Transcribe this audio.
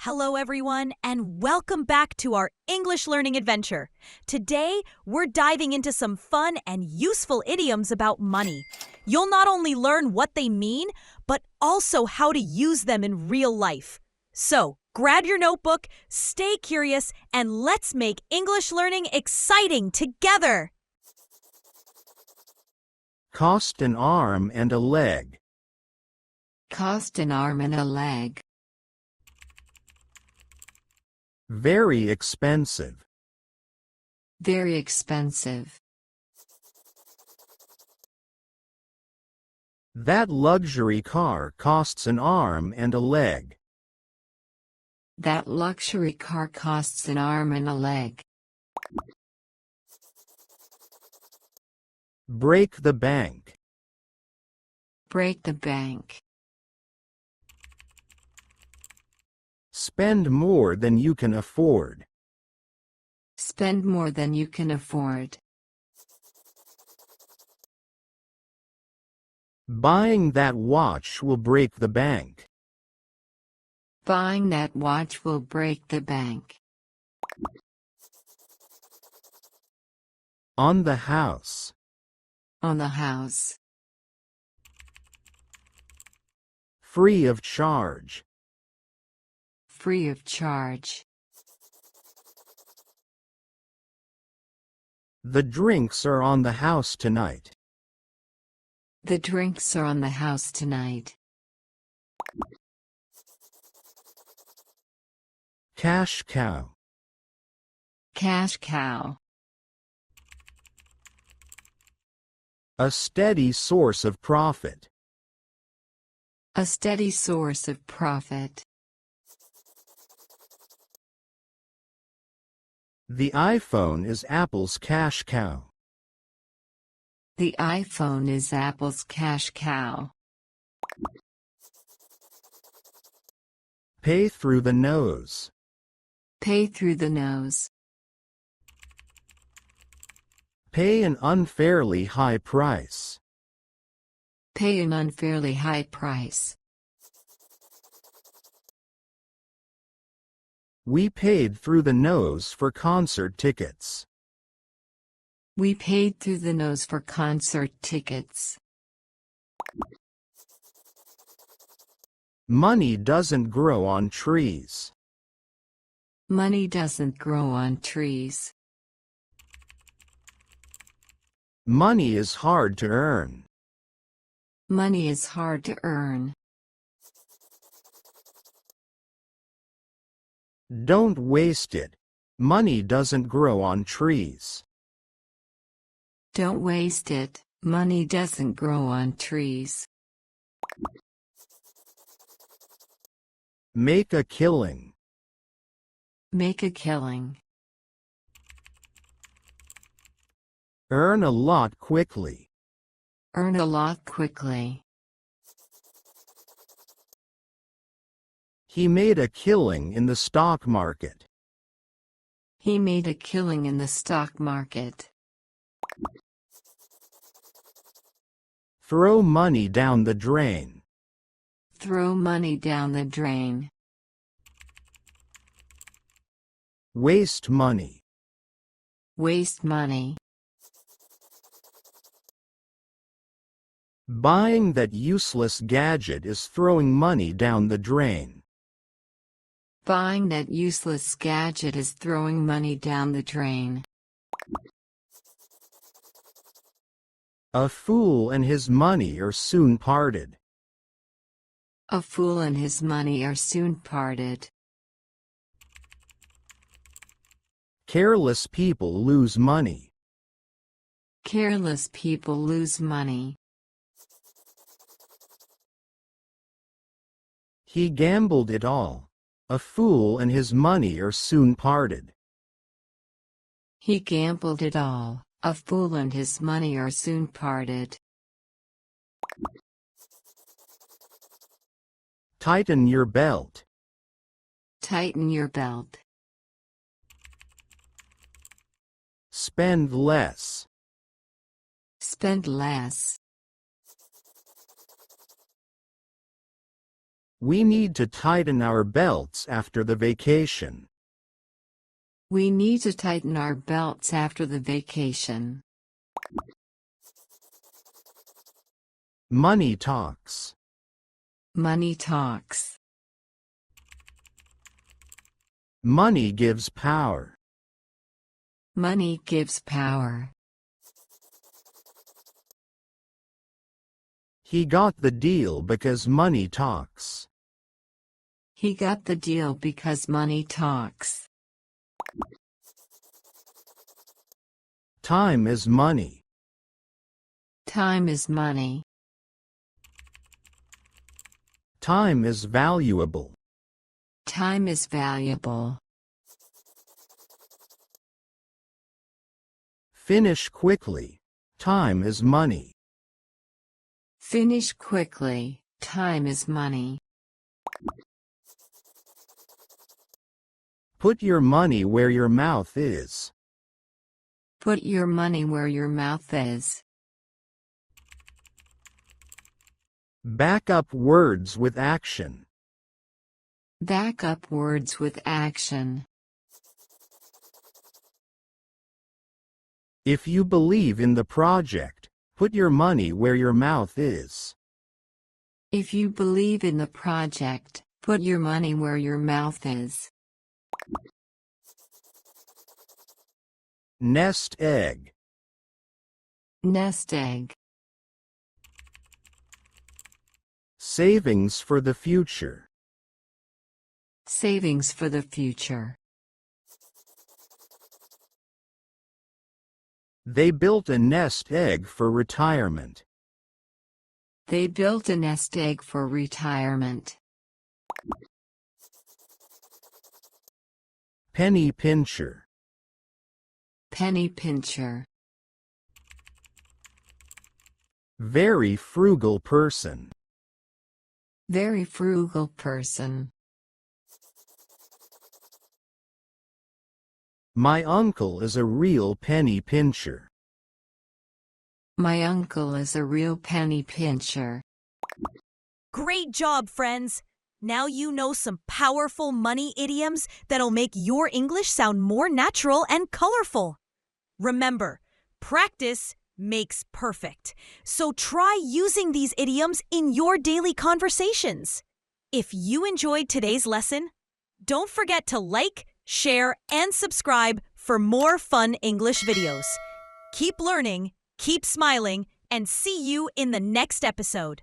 Hello, everyone, and welcome back to our English learning adventure. Today, we're diving into some fun and useful idioms about money. You'll not only learn what they mean, but also how to use them in real life. So, grab your notebook, stay curious, and let's make English learning exciting together. Cost an arm and a leg. Cost an arm and a leg. Very expensive. Very expensive. That luxury car costs an arm and a leg. That luxury car costs an arm and a leg. Break the bank. Break the bank. Spend more than you can afford. Spend more than you can afford. Buying that watch will break the bank. Buying that watch will break the bank. On the house. On the house. Free of charge. Free of charge. The drinks are on the house tonight. The drinks are on the house tonight. Cash cow. Cash cow. A steady source of profit. A steady source of profit. The iPhone is Apple's cash cow. The iPhone is Apple's cash cow. Pay through the nose. Pay through the nose. Pay an unfairly high price. Pay an unfairly high price. We paid through the nose for concert tickets. We paid through the nose for concert tickets. Money doesn't grow on trees. Money doesn't grow on trees. Money is hard to earn. Money is hard to earn. Don't waste it. Money doesn't grow on trees. Don't waste it. Money doesn't grow on trees. Make a killing. Make a killing. Earn a lot quickly. Earn a lot quickly. He made a killing in the stock market. He made a killing in the stock market. Throw money down the drain. Throw money down the drain. Waste money. Waste money. Buying that useless gadget is throwing money down the drain. Buying that useless gadget is throwing money down the drain. A fool and his money are soon parted. A fool and his money are soon parted. Careless people lose money. Careless people lose money. He gambled it all. A fool and his money are soon parted. He gambled it all. A fool and his money are soon parted. Tighten your belt. Tighten your belt. Spend less. Spend less. We need to tighten our belts after the vacation. We need to tighten our belts after the vacation. Money talks. Money talks. Money gives power. Money gives power. He got the deal because money talks. He got the deal because money talks. Time is money. Time is money. Time is valuable. Time is valuable. Finish quickly. Time is money. Finish quickly. Time is money. Put your money where your mouth is. Put your money where your mouth is. Back up words with action. Back up words with action. If you believe in the project, put your money where your mouth is. If you believe in the project, put your money where your mouth is. Nest egg. Nest egg. Savings for the future. Savings for the future. They built a nest egg for retirement. They built a nest egg for retirement. Penny pincher. Penny pincher. Very frugal person. Very frugal person. My uncle is a real penny pincher. My uncle is a real penny pincher. Great job, friends! Now you know some powerful money idioms that'll make your English sound more natural and colorful. Remember, practice makes perfect. So try using these idioms in your daily conversations. If you enjoyed today's lesson, don't forget to like, share, and subscribe for more fun English videos. Keep learning, keep smiling, and see you in the next episode.